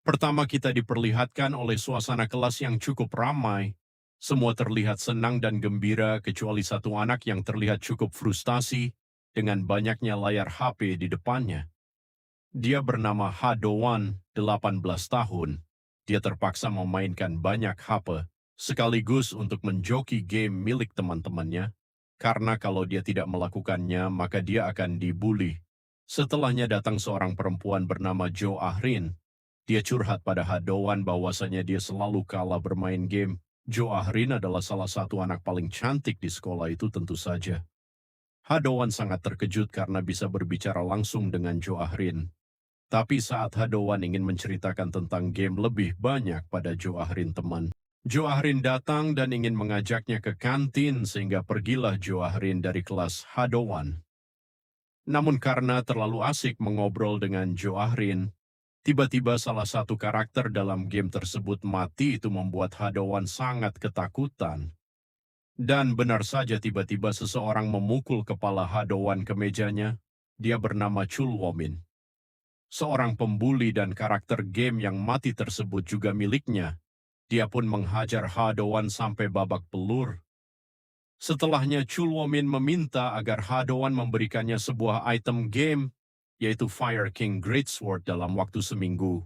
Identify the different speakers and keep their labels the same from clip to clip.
Speaker 1: Pertama kita diperlihatkan oleh suasana kelas yang cukup ramai. Semua terlihat senang dan gembira kecuali satu anak yang terlihat cukup frustasi dengan banyaknya layar HP di depannya. Dia bernama Hadowan, 18 tahun. Dia terpaksa memainkan banyak HP sekaligus untuk menjoki game milik teman-temannya, karena kalau dia tidak melakukannya maka dia akan dibully. Setelahnya datang seorang perempuan bernama Jo Ahrin. Dia curhat pada Hadowan bahwasanya dia selalu kalah bermain game. Jo Ahrin adalah salah satu anak paling cantik di sekolah itu tentu saja. Hadowan sangat terkejut karena bisa berbicara langsung dengan Jo Ahrin. Tapi saat Hadowan ingin menceritakan tentang game lebih banyak pada Jo Ahrin teman, Jo Ahrin datang dan ingin mengajaknya ke kantin sehingga pergilah Jo Ahrin dari kelas Hadowan. Namun karena terlalu asik mengobrol dengan Jo Ahrin, tiba-tiba salah satu karakter dalam game tersebut mati. Itu membuat Hadowan sangat ketakutan. Dan benar saja tiba-tiba seseorang memukul kepala Hadowan ke mejanya. Dia bernama Chul Womin. Seorang pembuli dan karakter game yang mati tersebut juga miliknya. Dia pun menghajar Hadowan sampai babak belur. Setelahnya Chul Womin meminta agar Hadowan memberikannya sebuah item game, yaitu Fire King Greatsword dalam waktu seminggu.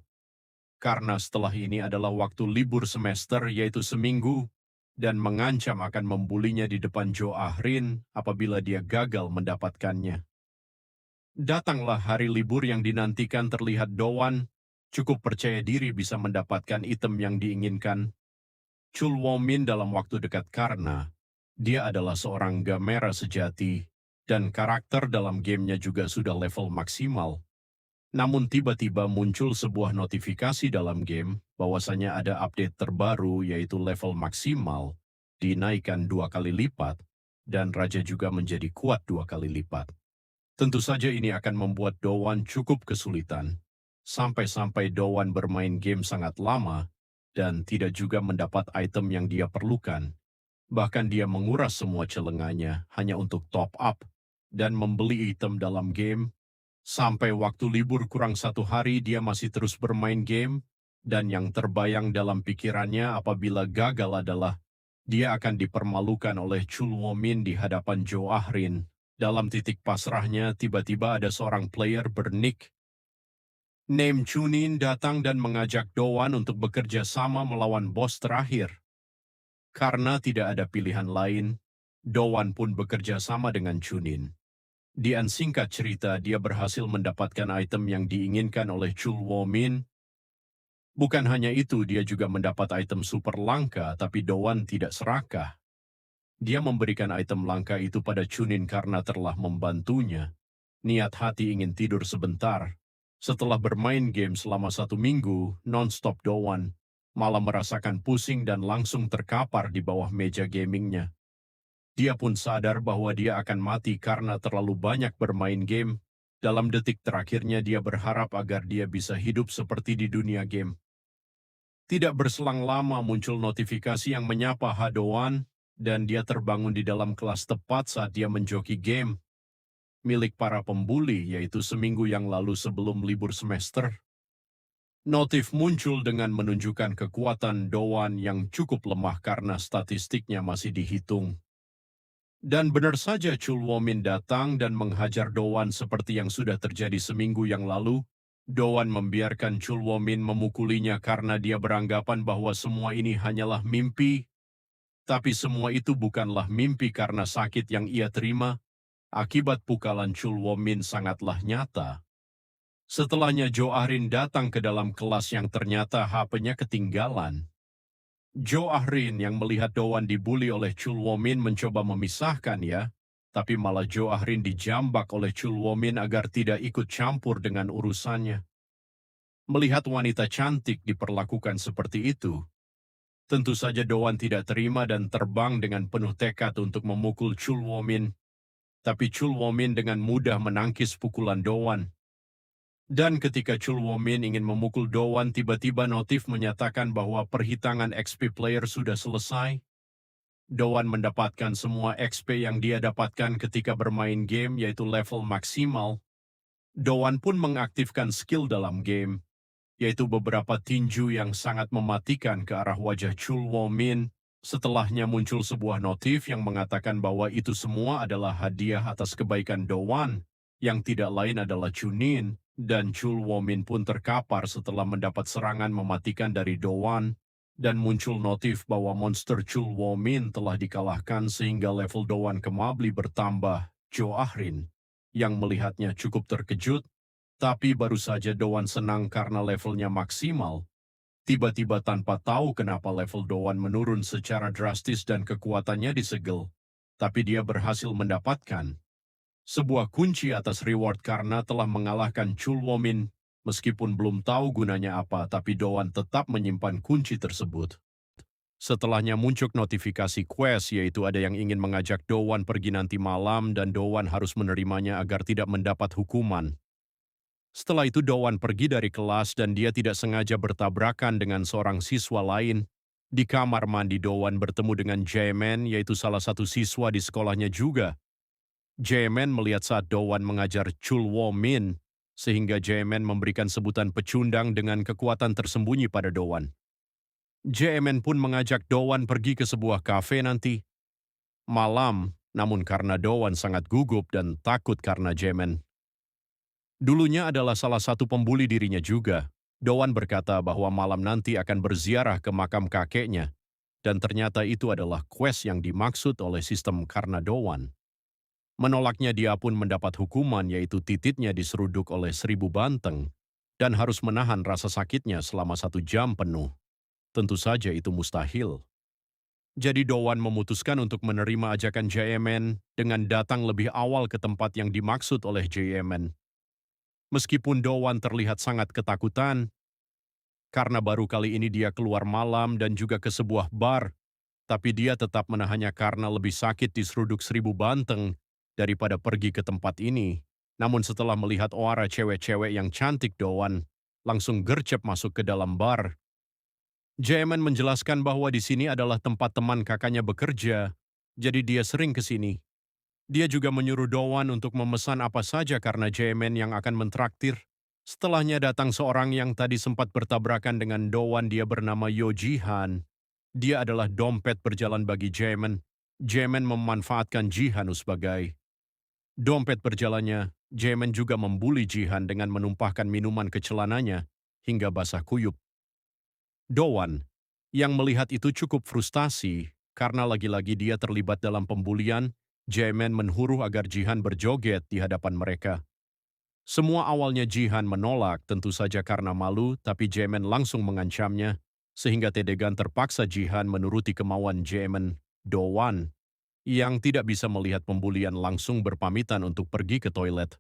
Speaker 1: Karena setelah ini adalah waktu libur semester yaitu seminggu, dan mengancam akan membulinya di depan Jo Ahrin apabila dia gagal mendapatkannya. Datanglah hari libur yang dinantikan. Terlihat Dowan cukup percaya diri bisa mendapatkan item yang diinginkan. Chul Womin dalam waktu dekat karena dia adalah seorang gamera sejati dan karakter dalam gamenya juga sudah level maksimal. Namun tiba-tiba muncul sebuah notifikasi dalam game bahwasanya ada update terbaru yaitu level maksimal dinaikkan 2 kali lipat dan raja juga menjadi kuat 2 kali lipat. Tentu saja ini akan membuat Dowan cukup kesulitan. Sampai-sampai Dowan bermain game sangat lama dan tidak juga mendapat item yang dia perlukan. Bahkan dia menguras semua celengannya hanya untuk top up dan membeli item dalam game. Sampai waktu libur kurang 1 hari dia masih terus bermain game. Dan yang terbayang dalam pikirannya apabila gagal adalah dia akan dipermalukan oleh Chul Womin di hadapan Jo Ahrin. Dalam titik pasrahnya, tiba-tiba ada seorang player bernik name Chunin datang dan mengajak Dowan untuk bekerja sama melawan bos terakhir. Karena tidak ada pilihan lain, Dowan pun bekerja sama dengan Chunin. Di singkat cerita, dia berhasil mendapatkan item yang diinginkan oleh Chul Womin. Bukan hanya itu, dia juga mendapat item super langka, tapi Dowan tidak serakah. Dia memberikan item langka itu pada Chunin karena telah membantunya. Niat hati ingin tidur sebentar. Setelah bermain game selama 1 minggu, non-stop Dowan malah merasakan pusing dan langsung terkapar di bawah meja gamingnya. Dia pun sadar bahwa dia akan mati karena terlalu banyak bermain game. Dalam detik terakhirnya dia berharap agar dia bisa hidup seperti di dunia game. Tidak berselang lama muncul notifikasi yang menyapa Hadowan, dan dia terbangun di dalam kelas tepat saat dia menjoki game milik para pembuli, yaitu seminggu yang lalu sebelum libur semester. Notif muncul dengan menunjukkan kekuatan Dowan yang cukup lemah karena statistiknya masih dihitung. Dan benar saja Chul Womin datang dan menghajar Dowan seperti yang sudah terjadi seminggu yang lalu. Dowan membiarkan Chul Womin memukulinya karena dia beranggapan bahwa semua ini hanyalah mimpi. Tapi semua itu bukanlah mimpi karena sakit yang ia terima. Akibat pukulan Chul Womin sangatlah nyata. Setelahnya Jo Ahrin datang ke dalam kelas yang ternyata HP-nya ketinggalan. Jo Ahrin yang melihat Dowan dibully oleh Chul Womin mencoba memisahkan ya, tapi malah Jo Ahrin dijambak oleh Chul Womin agar tidak ikut campur dengan urusannya. Melihat wanita cantik diperlakukan seperti itu, tentu saja Dowan tidak terima dan terbang dengan penuh tekad untuk memukul Chul Womin. Tapi Chul Womin dengan mudah menangkis pukulan Dowan. Dan ketika Chul Womin ingin memukul Dowan, tiba-tiba notif menyatakan bahwa perhitungan XP player sudah selesai. Dowan mendapatkan semua XP yang dia dapatkan ketika bermain game, yaitu level maksimal. Dowan pun mengaktifkan skill dalam game, yaitu beberapa tinju yang sangat mematikan ke arah wajah Chul Wo-min. Setelahnya muncul sebuah notif yang mengatakan bahwa itu semua adalah hadiah atas kebaikan Dowan, yang tidak lain adalah Chunin, dan Chul Wo-min pun terkapar setelah mendapat serangan mematikan dari Dowan, dan muncul notif bahwa monster Chul Wo-min telah dikalahkan sehingga level Dowan Kemabli bertambah. Jo Ahrin, yang melihatnya cukup terkejut, tapi baru saja Dowan senang karena levelnya maksimal. Tiba-tiba tanpa tahu kenapa level Dowan menurun secara drastis dan kekuatannya disegel. Tapi dia berhasil mendapatkan sebuah kunci atas reward karena telah mengalahkan Chul Wo-min. Meskipun belum tahu gunanya apa, tapi Dowan tetap menyimpan kunci tersebut. Setelahnya muncul notifikasi quest, yaitu ada yang ingin mengajak Dowan pergi nanti malam dan Dowan harus menerimanya agar tidak mendapat hukuman. Setelah itu Dowan pergi dari kelas dan dia tidak sengaja bertabrakan dengan seorang siswa lain. Di kamar mandi Dowan bertemu dengan Jaemin, yaitu salah satu siswa di sekolahnya juga. Jaemin melihat saat Dowan mengajar Chul Wo-min, sehingga Jaemin memberikan sebutan pecundang dengan kekuatan tersembunyi pada Dowan. Jaemin pun mengajak Dowan pergi ke sebuah kafe nanti malam, namun karena Dowan sangat gugup dan takut karena Jaemin dulunya adalah salah satu pembuli dirinya juga, Dowan berkata bahwa malam nanti akan berziarah ke makam kakeknya, dan ternyata itu adalah quest yang dimaksud oleh sistem karena Dowan. Menolaknya dia pun mendapat hukuman, yaitu tititnya diseruduk oleh 1000 banteng, dan harus menahan rasa sakitnya selama 1 jam penuh. Tentu saja itu mustahil. Jadi Dowan memutuskan untuk menerima ajakan Jaemin dengan datang lebih awal ke tempat yang dimaksud oleh Jaemin. Meskipun Dowan terlihat sangat ketakutan, karena baru kali ini dia keluar malam dan juga ke sebuah bar, tapi dia tetap menahannya karena lebih sakit diseruduk 1000 banteng daripada pergi ke tempat ini. Namun setelah melihat oara cewek-cewek yang cantik, Dowan langsung gercep masuk ke dalam bar. Jaemin menjelaskan bahwa di sini adalah tempat teman kakaknya bekerja, jadi dia sering ke sini. Dia juga menyuruh Dowan untuk memesan apa saja karena Jaemin yang akan mentraktir. Setelahnya datang seorang yang tadi sempat bertabrakan dengan Dowan, dia bernama Yo Jihan. Dia adalah dompet berjalan bagi Jaemin. Jaemin memanfaatkan Jihan sebagai dompet berjalannya. Jaemin juga membuli Jihan dengan menumpahkan minuman ke celananya hingga basah kuyup. Dowan, yang melihat itu cukup frustasi karena lagi-lagi dia terlibat dalam pembulian. Jaemin menhuruh agar Jihan berjoget di hadapan mereka. Semua awalnya Jihan menolak, tentu saja karena malu, tapi Jaemin langsung mengancamnya, sehingga Tedegan terpaksa Jihan menuruti kemauan Jaemin. Dowan, yang tidak bisa melihat pembulian, langsung berpamitan untuk pergi ke toilet.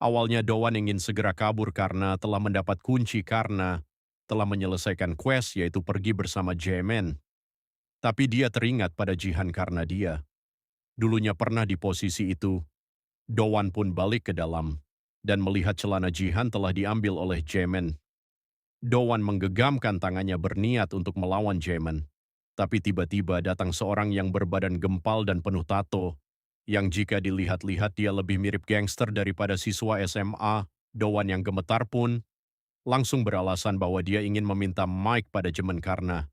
Speaker 1: Awalnya Dowan ingin segera kabur karena telah mendapat kunci karena telah menyelesaikan quest, yaitu pergi bersama Jaemin. Tapi dia teringat pada Jihan karena dia dulunya pernah di posisi itu. Dowan pun balik ke dalam dan melihat celana Jihan telah diambil oleh Jaemin. Dowan menggegam tangannya berniat untuk melawan Jaemin. Tapi tiba-tiba datang seorang yang berbadan gempal dan penuh tato, yang jika dilihat-lihat dia lebih mirip gangster daripada siswa SMA. Dowan yang gemetar pun langsung beralasan bahwa dia ingin meminta mic pada Jaemin karena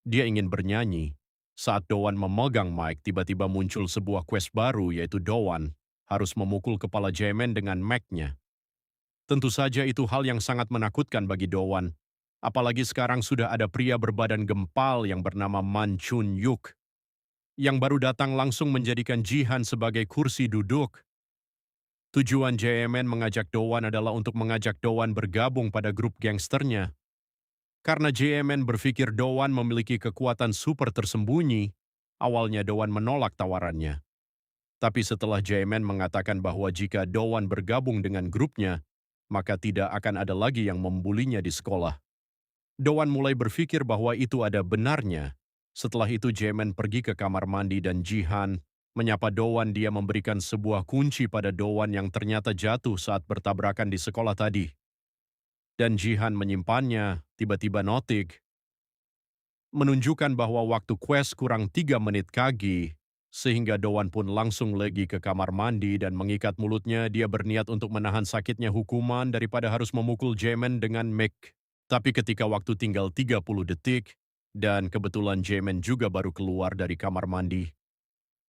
Speaker 1: dia ingin bernyanyi. Saat Dowan memegang mic, tiba-tiba muncul sebuah quest baru, yaitu Dowan harus memukul kepala Jaemin dengan mic-nya. Tentu saja itu hal yang sangat menakutkan bagi Dowan. Apalagi sekarang sudah ada pria berbadan gempal yang bernama Man Chun Yuk, yang baru datang langsung menjadikan Jihan sebagai kursi duduk. Tujuan Jaemin mengajak Dowan adalah untuk mengajak Dowan bergabung pada grup gangsternya. Karena Jaemin berpikir Dowan memiliki kekuatan super tersembunyi, awalnya Dowan menolak tawarannya. Tapi setelah Jaemin mengatakan bahwa jika Dowan bergabung dengan grupnya, maka tidak akan ada lagi yang membulinya di sekolah. Dowan mulai berpikir bahwa itu ada benarnya. Setelah itu Jaemin pergi ke kamar mandi dan Jihan menyapa Dowan. Dia memberikan sebuah kunci pada Dowan yang ternyata jatuh saat bertabrakan di sekolah tadi. Dan Jihan menyimpannya. Tiba-tiba notik menunjukkan bahwa waktu quest kurang 3 menit lagi, sehingga Dowan pun langsung lagi ke kamar mandi dan mengikat mulutnya. Dia berniat untuk menahan sakitnya hukuman daripada harus memukul Jaemin dengan mic. Tapi ketika waktu tinggal 30 detik, dan kebetulan Jaeman juga baru keluar dari kamar mandi,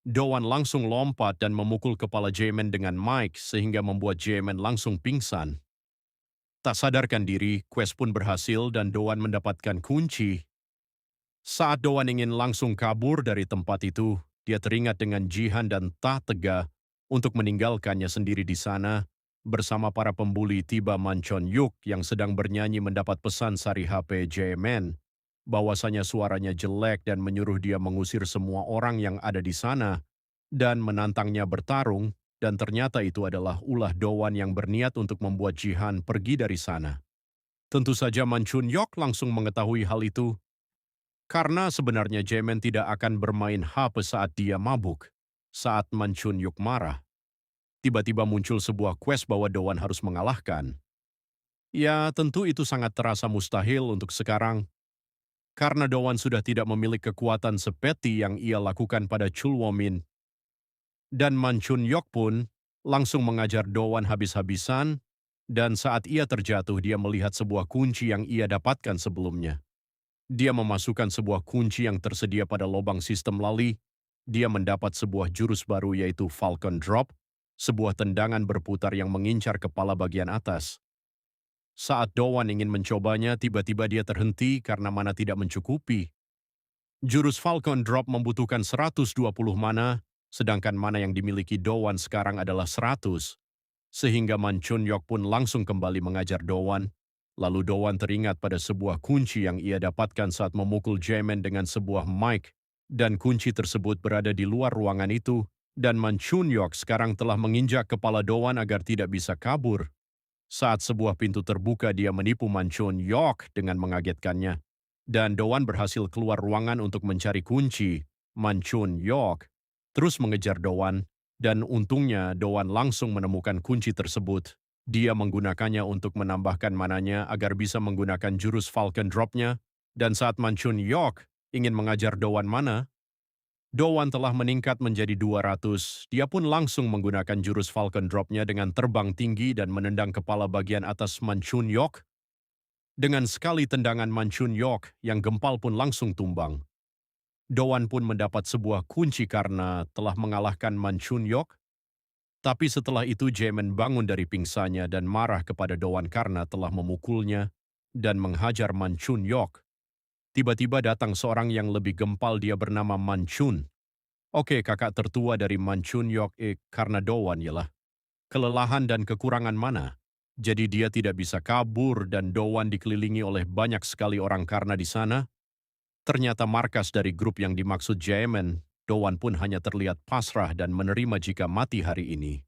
Speaker 1: Doan langsung lompat dan memukul kepala Jaeman dengan mic sehingga membuat Jaeman langsung pingsan. Tak sadarkan diri, Quest pun berhasil dan Doan mendapatkan kunci. Saat Doan ingin langsung kabur dari tempat itu, dia teringat dengan Jihan dan Ta Tega untuk meninggalkannya sendiri di sana bersama para pembuli tiba Manchon Yuk yang sedang bernyanyi mendapat pesan sari HP Jaeman bahwasanya suaranya jelek dan menyuruh dia mengusir semua orang yang ada di sana dan menantangnya bertarung, dan ternyata itu adalah ulah Doan yang berniat untuk membuat Jihan pergi dari sana. Tentu saja Manchun Yok langsung mengetahui hal itu, karena sebenarnya Jaeman tidak akan bermain HP saat dia mabuk. Saat Manchun Yok marah, tiba-tiba muncul sebuah quest bahwa Doan harus mengalahkan. Ya, tentu itu sangat terasa mustahil untuk sekarang, karena Doan sudah tidak memiliki kekuatan seperti yang ia lakukan pada Chulwomin. Dan Manchun Yok pun langsung mengajar Doan habis-habisan, dan saat ia terjatuh dia melihat sebuah kunci yang ia dapatkan sebelumnya. Dia memasukkan sebuah kunci yang tersedia pada lubang sistem lali. Dia mendapat sebuah jurus baru yaitu Falcon Drop, sebuah tendangan berputar yang mengincar kepala bagian atas. Saat Doan ingin mencobanya, tiba-tiba dia terhenti karena mana tidak mencukupi. Jurus Falcon Drop membutuhkan 120 mana, sedangkan mana yang dimiliki Doan sekarang adalah 100. Sehingga Manchun Yok pun langsung kembali mengajar Doan. Lalu Doan teringat pada sebuah kunci yang ia dapatkan saat memukul Jaeman dengan sebuah mic, dan kunci tersebut berada di luar ruangan itu, dan Manchun Yok sekarang telah menginjak kepala Doan agar tidak bisa kabur. Saat sebuah pintu terbuka, dia menipu Manchun Yok dengan mengagetkannya. Dan Doan berhasil keluar ruangan untuk mencari kunci. Manchun Yok terus mengejar Doan, dan untungnya Doan langsung menemukan kunci tersebut. Dia menggunakannya untuk menambahkan mananya agar bisa menggunakan jurus Falcon Drop-nya, dan saat Manchun Yok ingin mengajar Doan mana, Doan telah meningkat menjadi 200. Dia pun langsung menggunakan jurus Falcon Drop-nya dengan terbang tinggi dan menendang kepala bagian atas Manchun Yok. Dengan sekali tendangan Manchun Yok yang gempal pun langsung tumbang. Doan pun mendapat sebuah kunci karena telah mengalahkan Manchun Yok. Tapi setelah itu Jaeman bangun dari pingsannya dan marah kepada Doan karena telah memukulnya dan menghajar Manchun Yok. Tiba-tiba datang seorang yang lebih gempal, dia bernama Manchun. Oke, kakak tertua dari Manchun Yok karena Doan ialah kelelahan dan kekurangan mana. Jadi dia tidak bisa kabur dan Doan dikelilingi oleh banyak sekali orang karena di sana ternyata markas dari grup yang dimaksud Jaeman. Doan pun hanya terlihat pasrah dan menerima jika mati hari ini.